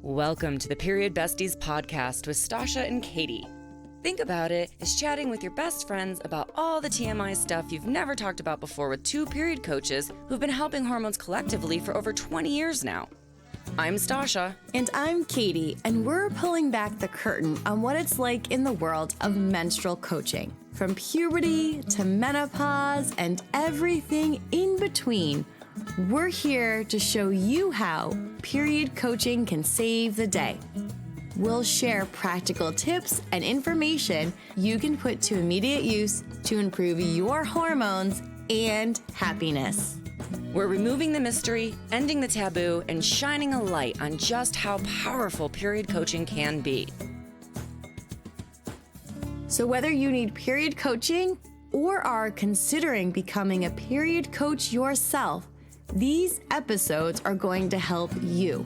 Welcome to the Period Besties Podcast with Stasha and Katie. Think about it as chatting with your best friends about all the TMI stuff you've never talked about before with two period coaches who've been helping hormones collectively for over 20 years now. I'm Stasha. And I'm Katie, and we're pulling back the curtain on what it's like in the world of menstrual coaching. From puberty to menopause and everything in between, we're here to show you how period coaching can save the day. We'll share practical tips and information you can put to immediate use to improve your hormones and happiness. We're removing the mystery, ending the taboo, and shining a light on just how powerful period coaching can be. So whether you need period coaching or are considering becoming a period coach yourself, these episodes are going to help you.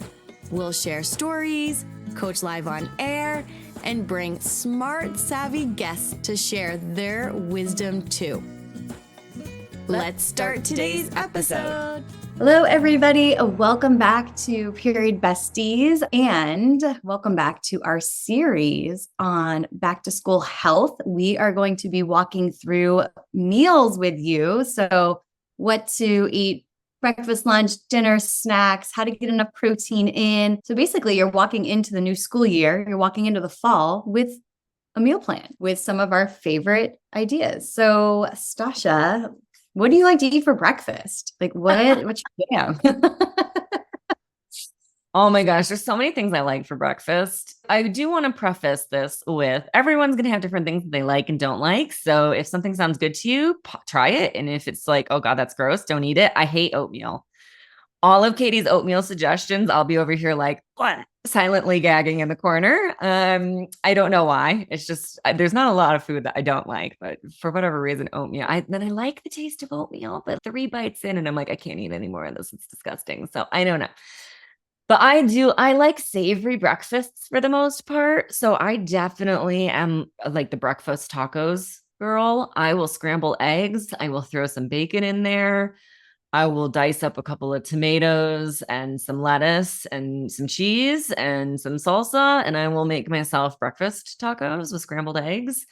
We'll share stories, coach live on air, and bring smart, savvy guests to share their wisdom too. Let's start today's episode. Hello, everybody. Welcome back to Period Besties and welcome back to our series on back to school health. We are going to be walking through meals with you. So what to eat, breakfast, lunch, dinner, snacks, how to get enough protein in. So basically you're walking into the new school year, you're walking into the fall with a meal plan with some of our favorite ideas. So Stasha, what do you like to eat for breakfast? Like what's your jam? Oh my gosh, there's so many things I like for breakfast. I do want to preface this with everyone's going to have different things that they like and don't like. So if something sounds good to you, try it. And if it's like, oh God, that's gross, don't eat it. I hate oatmeal. All of Katie's oatmeal suggestions, I'll be over here like, what? Silently gagging in the corner. I don't know why. It's just, there's not a lot of food that I don't like, but for whatever reason, oatmeal. Then I like the taste of oatmeal, but 3 bites in and I'm like, I can't eat any more of this. It's disgusting. So I don't know. But I like savory breakfasts for the most part. So I definitely am like the breakfast tacos girl. I will scramble eggs. I will throw some bacon in there. I will dice up a couple of tomatoes and some lettuce and some cheese and some salsa. And I will make myself breakfast tacos with scrambled eggs.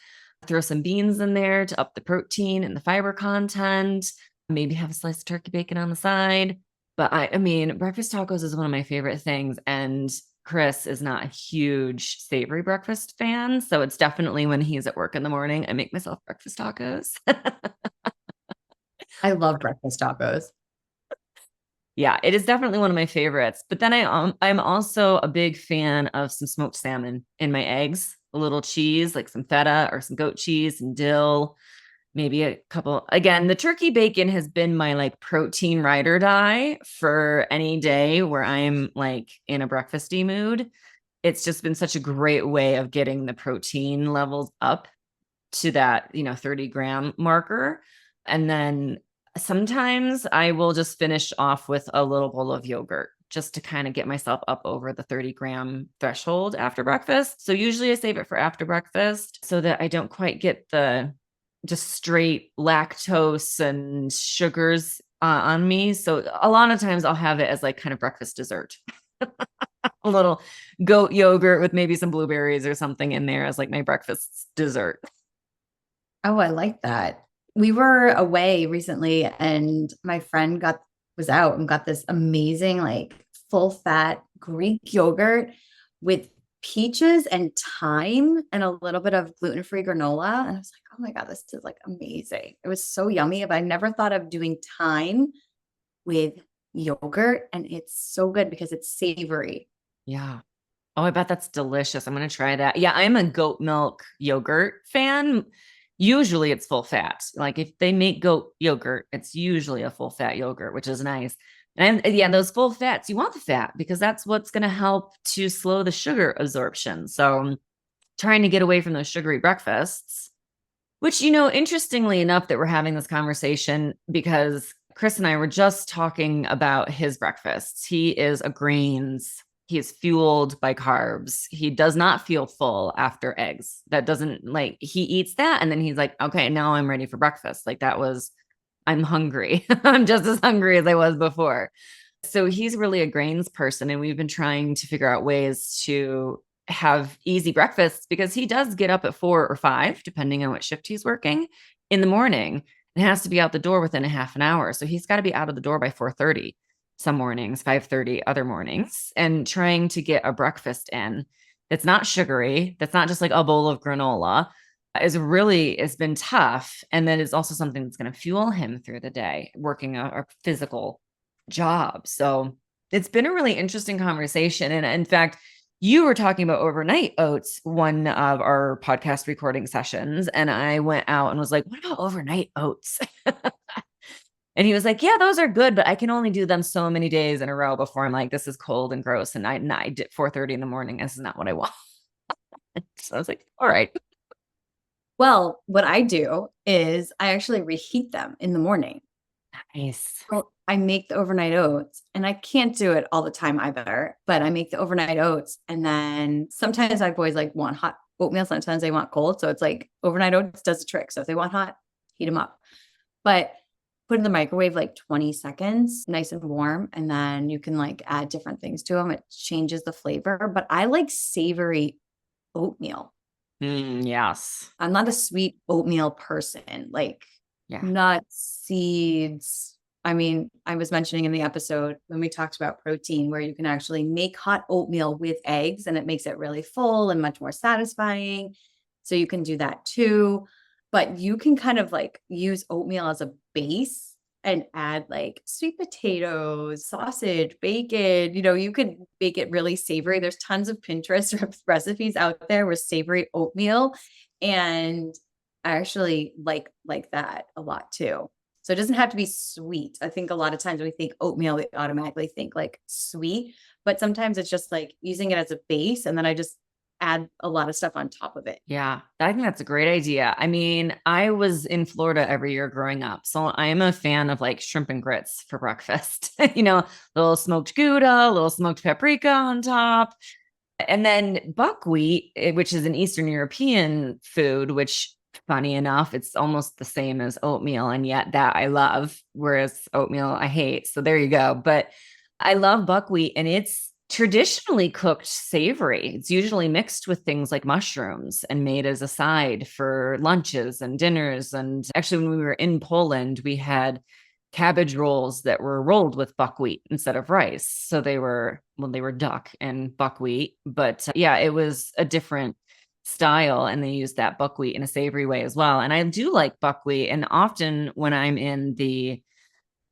Throw some beans in there to up the protein and the fiber content. Maybe have a slice of turkey bacon on the side. But I mean, breakfast tacos is one of my favorite things. And Chris is not a huge savory breakfast fan. So it's definitely when he's at work in the morning, I make myself breakfast tacos. I love breakfast tacos. Yeah, it is definitely one of my favorites. But then I'm also a big fan of some smoked salmon in my eggs, a little cheese, like some feta or some goat cheese and dill. Maybe a couple. Again, the turkey bacon has been my like protein ride or die for any day where I'm like in a breakfasty mood. It's just been such a great way of getting the protein levels up to that, 30-gram marker. And then sometimes I will just finish off with a little bowl of yogurt just to kind of get myself up over the 30-gram threshold after breakfast. So usually I save it for after breakfast so that I don't quite get the just straight lactose and sugars on me. So a lot of times I'll have it as like kind of breakfast dessert. A little goat yogurt with maybe some blueberries or something in there as like my breakfast dessert. Oh, I like that. We were away recently and my friend was out and got this amazing, like full fat Greek yogurt with peaches and thyme and a little bit of gluten-free granola. And I was like, oh my God, this is like amazing. It was so yummy. But I never thought of doing thyme with yogurt. And it's so good because it's savory. Yeah. Oh, I bet that's delicious. I'm going to try that. Yeah, I'm a goat milk yogurt fan. Usually it's full fat. Like if they make goat yogurt, it's usually a full fat yogurt, which is nice. And yeah, those full fats, you want the fat because that's what's going to help to slow the sugar absorption. So trying to get away from those sugary breakfasts, which, interestingly enough that we're having this conversation because Chris and I were just talking about his breakfasts. He is a grains. He is fueled by carbs. He does not feel full after eggs. That doesn't he eats that. And then he's like, okay, now I'm ready for breakfast. I'm hungry. I'm just as hungry as I was before. So he's really a grains person, and we've been trying to figure out ways to have easy breakfasts because he does get up at 4 or 5, depending on what shift he's working in the morning, and has to be out the door within a half an hour. So he's got to be out of the door by 4:30 some mornings, 5:30 other mornings, and trying to get a breakfast in that's not sugary, that's not just like a bowl of granola, has been tough. And then it's also something that's going to fuel him through the day, working a physical job. So it's been a really interesting conversation. And in fact, you were talking about overnight oats one of our podcast recording sessions. And I went out and was like, what about overnight oats? And he was like, yeah, those are good, but I can only do them so many days in a row before I'm like, this is cold and gross. And I did 4:30 in the morning. This is not what I want. So I was like, all right. Well, what I do is I actually reheat them in the morning. Nice. Well, I make the overnight oats, and I can't do it all the time either, but I make the overnight oats, and then sometimes my boys like want hot oatmeal, sometimes they want cold. So it's like overnight oats does the trick. So if they want hot, heat them up. But put in the microwave like 20 seconds, nice and warm, and then you can like add different things to them. It changes the flavor, but I like savory oatmeal. Yes. I'm not a sweet oatmeal person, like Yeah. nuts, seeds. I mean, I was mentioning in the episode when we talked about protein, where you can actually make hot oatmeal with eggs and it makes it really full and much more satisfying. So you can do that too. But you can kind of like use oatmeal as a base and add like sweet potatoes, sausage, bacon. You could make it really savory. There's tons of Pinterest recipes out there with savory oatmeal. And I actually like that a lot too. So it doesn't have to be sweet. I think a lot of times when we think oatmeal, we automatically think like sweet, but sometimes it's just like using it as a base. And then I just add a lot of stuff on top of it. Yeah, I think that's a great idea. I mean, I was in Florida every year growing up, so I am a fan of like shrimp and grits for breakfast. Little smoked Gouda, little smoked paprika on top. And then buckwheat, which is an Eastern European food, which funny enough, it's almost the same as oatmeal. And yet that I love, whereas oatmeal I hate. So there you go. But I love buckwheat, and it's traditionally cooked savory. It's usually mixed with things like mushrooms and made as a side for lunches and dinners. And actually, when we were in Poland, we had cabbage rolls that were rolled with buckwheat instead of rice. So they were duck and buckwheat. But yeah, it was a different style, and they used that buckwheat in a savory way as well. And I do like buckwheat. And often when I'm in the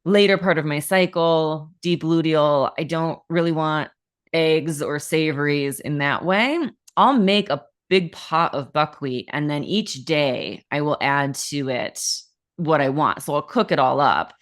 later part of my cycle, deep luteal, I don't really want eggs or savories in that way. I'll make a big pot of buckwheat, and then each day I will add to it what I want. So I'll cook it all up,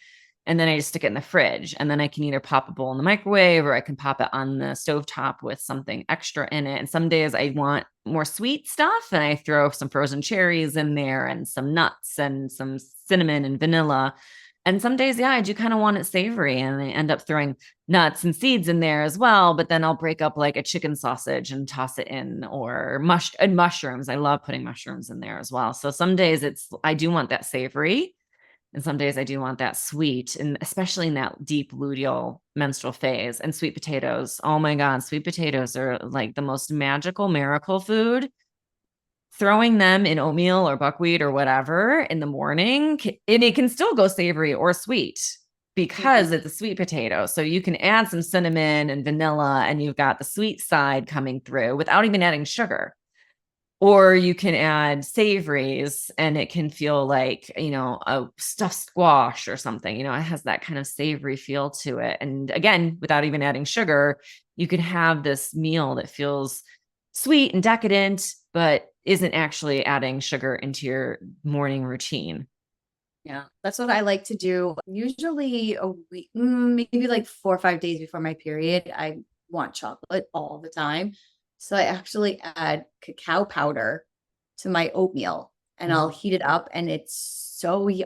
and then I just stick it in the fridge, and then I can either pop a bowl in the microwave or I can pop it on the stovetop with something extra in it. And some days I want more sweet stuff, and I throw some frozen cherries in there and some nuts and some cinnamon and vanilla. And some days, yeah, I do kind of want it savory, and I end up throwing nuts and seeds in there as well. But then I'll break up like a chicken sausage and toss it in, or mushrooms. I love putting mushrooms in there as well. So some days I do want that savory, and some days I do want that sweet, and especially in that deep luteal menstrual phase. And sweet potatoes. Oh my God, sweet potatoes are like the most magical miracle food. Throwing them in oatmeal or buckwheat or whatever in the morning, and it can still go savory or sweet because it's a sweet potato. So you can add some cinnamon and vanilla, and you've got the sweet side coming through without even adding sugar. Or you can add savories, and it can feel like, a stuffed squash or something. It has that kind of savory feel to it. And again, without even adding sugar, you can have this meal that feels sweet and decadent, but isn't actually adding sugar into your morning routine. Yeah, that's what I like to do. Usually a week, maybe like 4 or 5 days before my period, I want chocolate all the time. So I actually add cacao powder to my oatmeal, and I'll heat it up, and it's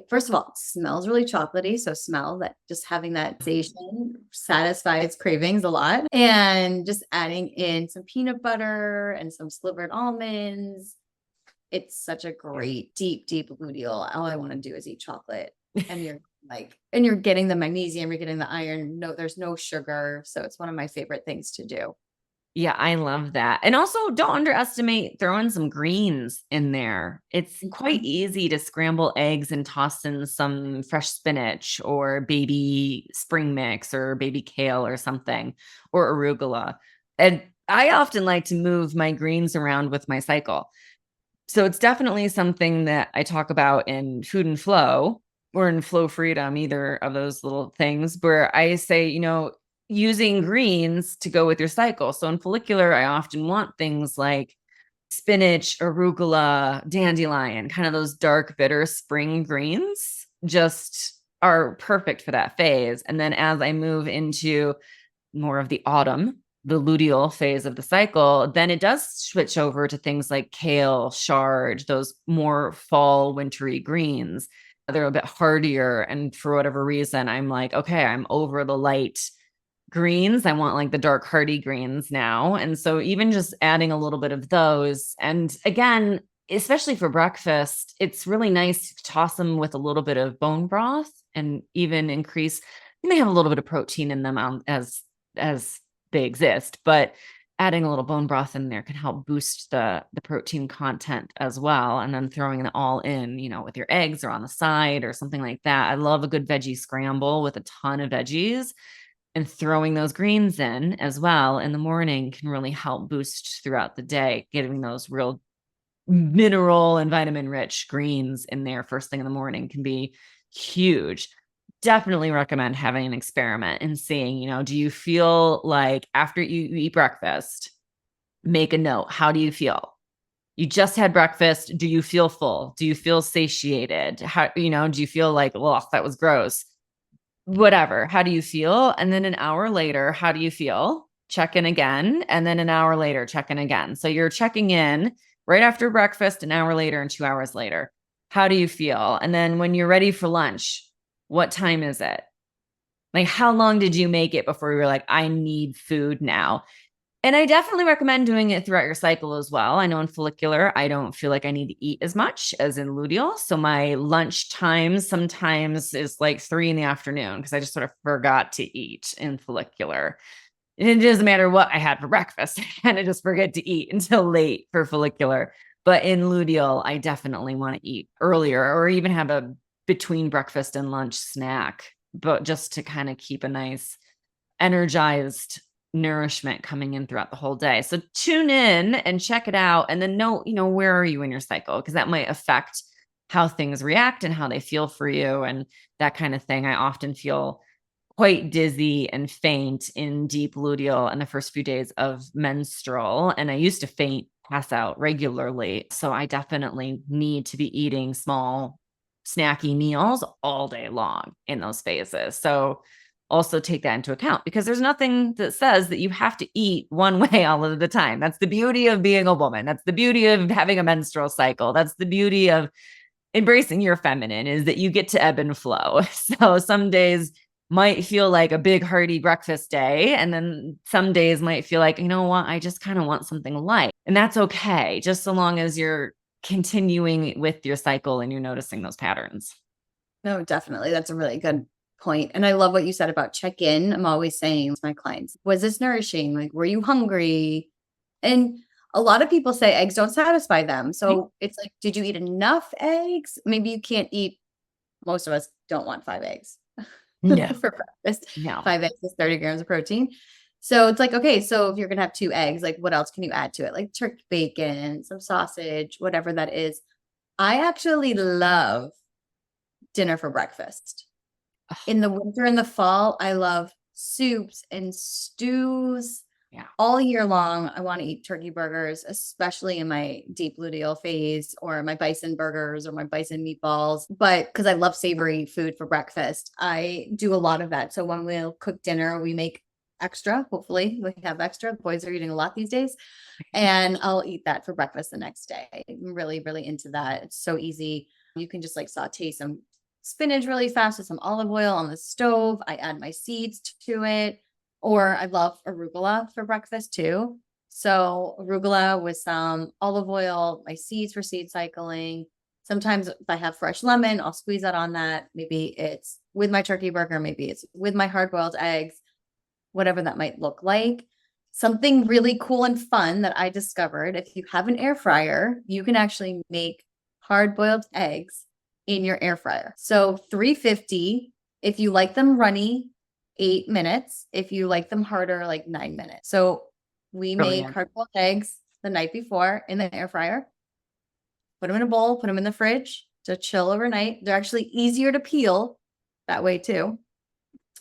first of all, it smells really chocolatey. So smell that, just having that sensation satisfies cravings a lot. And just adding in some peanut butter and some slivered almonds. It's such a great, deep, deep luteal. All I want to do is eat chocolate. And you're getting the magnesium, you're getting the iron. No, there's no sugar. So it's one of my favorite things to do. Yeah, I love that. And also don't underestimate throwing some greens in there. It's quite easy to scramble eggs and toss in some fresh spinach or baby spring mix or baby kale or something, or arugula. And I often like to move my greens around with my cycle. So it's definitely something that I talk about in Food and Flow or in Flow Freedom, either of those little things, where I say, using greens to go with your cycle. So in follicular, I often want things like spinach, arugula, dandelion, kind of those dark, bitter spring greens just are perfect for that phase. And then as I move into more of the autumn, the luteal phase of the cycle, then it does switch over to things like kale, chard, those more fall, wintry greens. They're a bit hardier. And for whatever reason, I'm like, okay, I'm over the light greens. I want like the dark hardy greens now. And so even just adding a little bit of those. And again, especially for breakfast, it's really nice to toss them with a little bit of bone broth and even increase, they have a little bit of protein in them as they exist, but adding a little bone broth in there can help boost the protein content as well. And then throwing it all in, with your eggs or on the side or something like that. I love a good veggie scramble with a ton of veggies. And throwing those greens in as well in the morning can really help boost throughout the day, getting those real mineral and vitamin rich greens in there first thing in the morning can be huge. Definitely recommend having an experiment and seeing, do you feel like after you eat breakfast, make a note. How do you feel? You just had breakfast. Do you feel full? Do you feel satiated? How, do you feel like, well, that was gross? Whatever. How do you feel? And then an hour later, how do you feel? Check in again. And then an hour later, check in again. So you're checking in right after breakfast, an hour later, and 2 hours later. How do you feel? And then when you're ready for lunch, what time is it? Like, how long did you make it before you were like, I need food now? And I definitely recommend doing it throughout your cycle as well. I know in follicular, I don't feel like I need to eat as much as in luteal. So my lunch time sometimes is like 3 p.m. because I just sort of forgot to eat in follicular. And it doesn't matter what I had for breakfast. I kind of just forget to eat until late for follicular. But in luteal, I definitely want to eat earlier or even have a between breakfast and lunch snack, but just to kind of keep a nice energized nourishment coming in throughout the whole day. So tune in and check it out and then know, where are you in your cycle? Because that might affect how things react and how they feel for you and that kind of thing. I often feel quite dizzy and faint in deep luteal in the first few days of menstrual. And I used to faint, pass out regularly. So I definitely need to be eating small snacky meals all day long in those phases. So also take that into account because there's nothing that says that you have to eat one way all of the time. That's the beauty of being a woman. That's the beauty of having a menstrual cycle. That's the beauty of embracing your feminine is that you get to ebb and flow. So some days might feel like a big hearty breakfast day. And then some days might feel like, what? I just kind of want something light. And that's okay. Just so long as you're continuing with your cycle and you're noticing those patterns. No, definitely. That's a really good point. And I love what you said about check in. I'm always saying to my clients, was this nourishing? Like, were you hungry? And a lot of people say eggs don't satisfy them. So it's like, did you eat enough eggs? Maybe you can't eat. Most of us don't want 5 eggs for breakfast. No. 5 eggs is 30 grams of protein. So it's like, okay, so if you're going to have 2 eggs, like what else can you add to it? Like turkey bacon, some sausage, whatever that is. I actually love dinner for breakfast. In the winter and the fall, I love soups and stews. Yeah. All year long, I want to eat turkey burgers, especially in my deep luteal phase or my bison burgers or my bison meatballs. But because I love savory food for breakfast, I do a lot of that. So when we'll cook dinner, we make extra. Hopefully we have extra. The boys are eating a lot these days. And I'll eat that for breakfast the next day. I'm really, really into that. It's so easy. You can just like saute some spinach really fast with some olive oil on the stove. I add my seeds to it. Or I love arugula for breakfast too. So arugula with some olive oil, my seeds for seed cycling. Sometimes if I have fresh lemon, I'll squeeze that on that. Maybe it's with my turkey burger, maybe it's with my hard-boiled eggs, whatever that might look like. Something really cool and fun that I discovered, if you have an air fryer, you can actually make hard-boiled eggs in your air fryer. So 350, if you like them runny, 8 minutes. If you like them harder, like 9 minutes. So we make hard-boiled eggs the night before in the air fryer. Put them in a bowl, put them in the fridge to chill overnight. They're actually easier to peel that way too.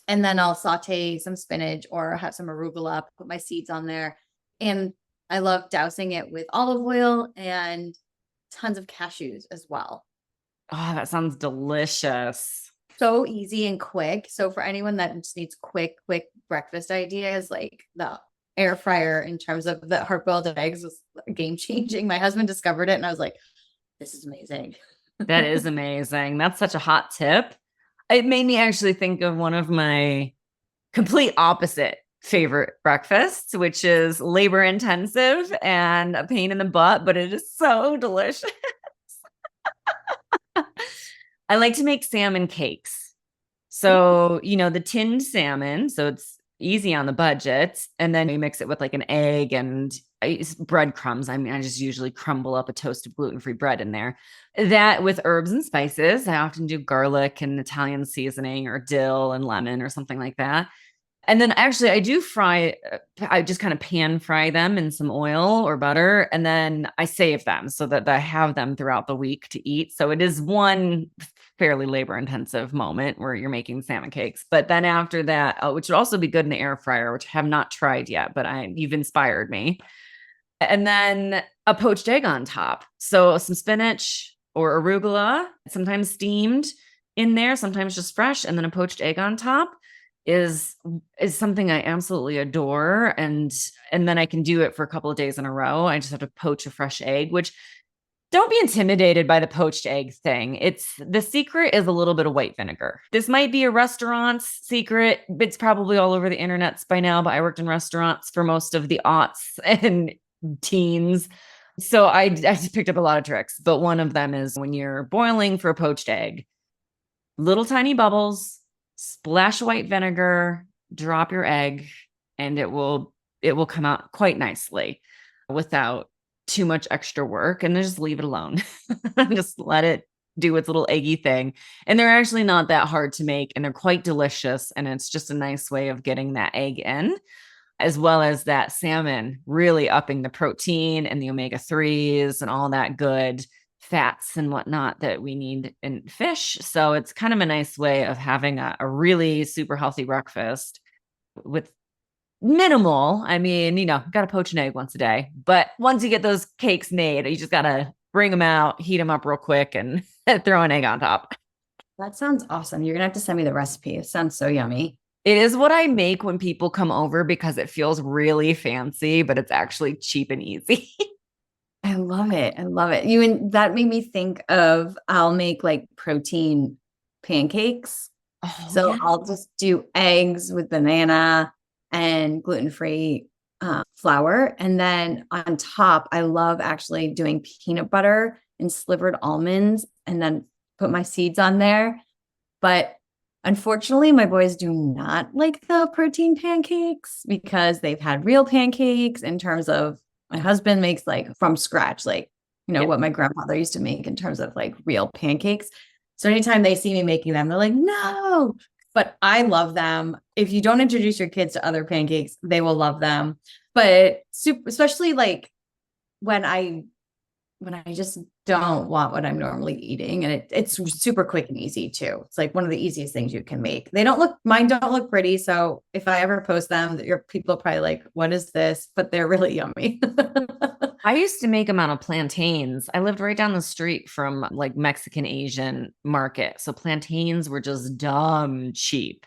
And then I'll saute some spinach or have some arugula, put my seeds on there. And I love dousing it with olive oil and tons of cashews as well. Oh, that sounds delicious. So easy and quick. So for anyone that just needs quick breakfast ideas, like the air fryer in terms of the hard-boiled eggs was game changing. My husband discovered it and I was like, this is amazing. That is amazing. That's such a hot tip. It made me actually think of one of my complete opposite favorite breakfasts, which is labor intensive and a pain in the butt, but it is so delicious. I like to make salmon cakes. So, the tinned salmon, so it's easy on the budget. And then you mix it with like an egg and breadcrumbs. I mean, I just usually crumble up a toast of gluten-free bread in there. That with herbs and spices. I often do garlic and Italian seasoning or dill and lemon or something like that. And then actually I do fry, I just kind of pan fry them in some oil or butter. And then I save them so that I have them throughout the week to eat. So it is one fairly labor intensive moment where you're making salmon cakes. But then after that, which would also be good in the air fryer, which I have not tried yet, but you've inspired me. And then a poached egg on top. So some spinach or arugula, sometimes steamed in there, sometimes just fresh. And then a poached egg on top is something I absolutely adore. And then I can do it for a couple of days in a row. I just have to poach a fresh egg, which don't be intimidated by the poached egg thing. The secret is a little bit of white vinegar. This might be a restaurant's secret. It's probably all over the internets by now, but I worked in restaurants for most of the aughts and teens. So I just picked up a lot of tricks, but one of them is when you're boiling for a poached egg, little tiny bubbles, splash white vinegar, drop your egg, and it will come out quite nicely without too much extra work, and then just leave it alone. Just let it do its little eggy thing. And they're actually not that hard to make, and they're quite delicious. And it's just a nice way of getting that egg in, as well as that salmon, really upping the protein and the omega-3s and all that good fats and whatnot that we need in fish. So it's kind of a nice way of having a really super healthy breakfast with minimal. I mean, got to poach an egg once a day. But once you get those cakes made, you just got to bring them out, heat them up real quick, and throw an egg on top. That sounds awesome. You're going to have to send me the recipe. It sounds so yummy. It is what I make when people come over because it feels really fancy, but it's actually cheap and easy. I love it. That made me think of, I'll make like protein pancakes. Oh, so yeah. I'll just do eggs with banana and gluten-free flour. And then on top, I love actually doing peanut butter and slivered almonds and then put my seeds on there. But unfortunately, my boys do not like the protein pancakes because they've had real pancakes in terms of my husband makes like from scratch, like, what my grandfather used to make in terms of like real pancakes. So anytime they see me making them, they're like, no, but I love them. If you don't introduce your kids to other pancakes, they will love them. But especially like when I just don't want what I'm normally eating. And it's super quick and easy too. It's like one of the easiest things you can make. Mine don't look pretty. So if I ever post them, your people are probably like, what is this? But they're really yummy. I used to make them out of plantains. I lived right down the street from like Mexican Asian market. So plantains were just dumb cheap.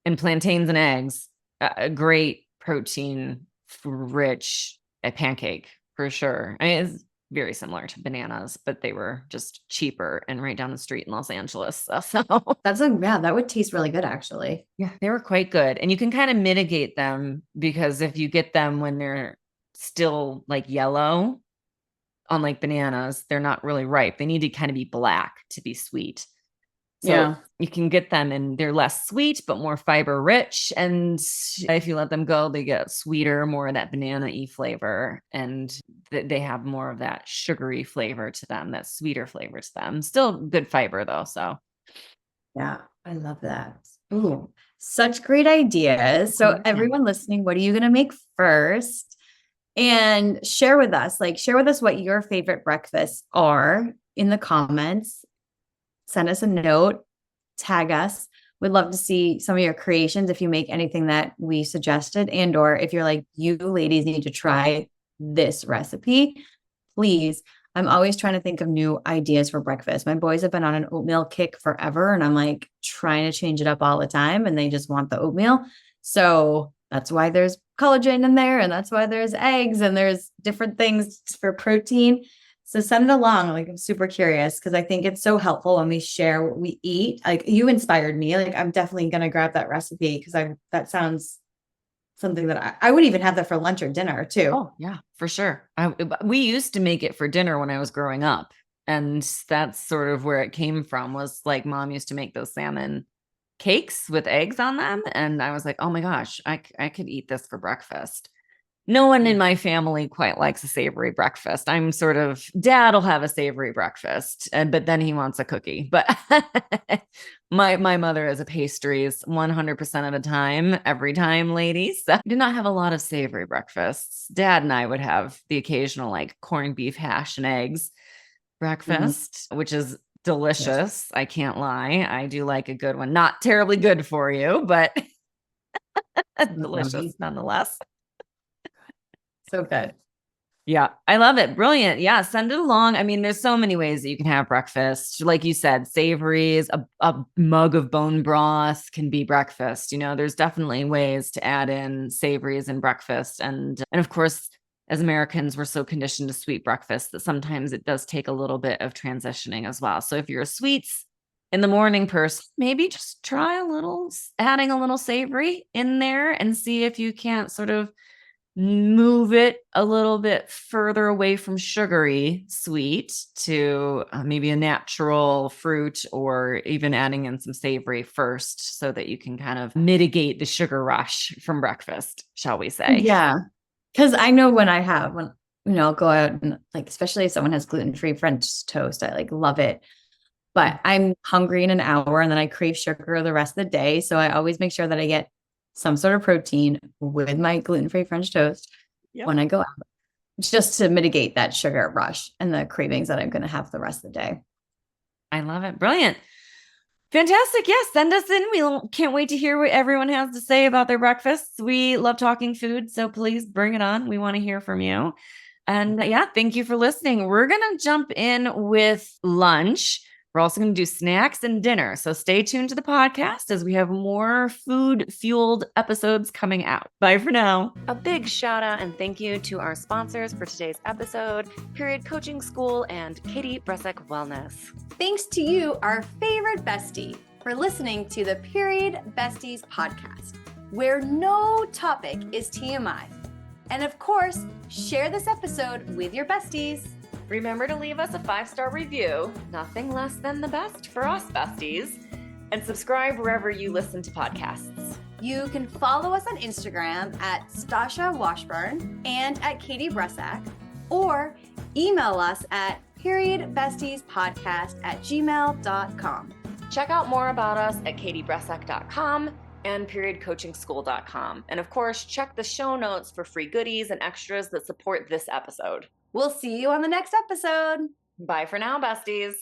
And plantains and eggs, a great protein rich pancake for sure. I mean, it's very similar to bananas, but they were just cheaper and right down the street in Los Angeles. So that would taste really good, actually. Yeah, they were quite good. And you can kind of mitigate them because if you get them when they're still like yellow. Unlike bananas, they're not really ripe. They need to kind of be black to be sweet. So you can get them and they're less sweet, but more fiber rich. And if you let them go, they get sweeter, more of that banana-y flavor. And they have more of that sugary flavor to them, that sweeter flavor to them. Still good fiber though. So yeah, I love that. Ooh, such great ideas. So everyone listening, what are you going to make first? And share with us what your favorite breakfasts are in the comments. Send us a note, tag us. We'd love to see some of your creations if you make anything that we suggested, and or if you're like, you ladies need to try this recipe, please. I'm always trying to think of new ideas for breakfast. My boys have been on an oatmeal kick forever, and I'm like trying to change it up all the time, and they just want the oatmeal. So that's why there's collagen in there, and that's why there's eggs, and there's different things for protein. So send it along. Like, I'm super curious because I think it's so helpful when we share what we eat. Like, you inspired me. Like, I'm definitely going to grab that recipe because that sounds something that I would even have that for lunch or dinner too. Oh yeah, for sure. We used to make it for dinner when I was growing up. And that's sort of where it came from, was like mom used to make those salmon cakes with eggs on them. And I was like, oh my gosh, I could eat this for breakfast. No one in my family quite likes a savory breakfast. I'm sort of, dad will have a savory breakfast, but then he wants a cookie. But my mother is a pastries 100% of the time, every time, ladies. So I did not have a lot of savory breakfasts. Dad and I would have the occasional like corned beef hash and eggs breakfast, which is delicious. Yes. I can't lie. I do like a good one. Not terribly good for you, but delicious nonetheless. So good. Yeah, I love it. Brilliant. Yeah, send it along. I mean, there's so many ways that you can have breakfast. Like you said, savories, a mug of bone broth can be breakfast. You know, there's definitely ways to add in savories in breakfast. And of course, as Americans, we're so conditioned to sweet breakfast that sometimes it does take a little bit of transitioning as well. So if you're a sweets in the morning person, maybe just try adding a little savory in there and see if you can't sort of move it a little bit further away from sugary sweet to maybe a natural fruit, or even adding in some savory first so that you can kind of mitigate the sugar rush from breakfast, shall we say. Yeah. Because I know when I'll go out and like, especially if someone has gluten-free French toast, I like love it. But I'm hungry in an hour and then I crave sugar the rest of the day. So I always make sure that I get some sort of protein with my gluten-free French toast when I go out, just to mitigate that sugar rush and the cravings that I'm going to have the rest of the day. I love it. Brilliant. Fantastic. Yes. Send us in. We can't wait to hear what everyone has to say about their breakfasts. We love talking food, so please bring it on. We want to hear from you. And thank you for listening. We're going to jump in with lunch. We're also going to do snacks and dinner. So stay tuned to the podcast as we have more food-fueled episodes coming out. Bye for now. A big shout out and thank you to our sponsors for today's episode, Period Coaching School and Katie Bresek Wellness. Thanks to you, our favorite bestie, for listening to the Period Besties Podcast, where no topic is TMI. And of course, share this episode with your besties. Remember to leave us a 5-star review, nothing less than the best for us besties, and subscribe wherever you listen to podcasts. You can follow us on Instagram at Stasha Washburn and at Katie Bresek, or email us at periodbestiespodcast@gmail.com. Check out more about us at katiebresek.com and periodcoachingschool.com. And of course, check the show notes for free goodies and extras that support this episode. We'll see you on the next episode. Bye for now, besties.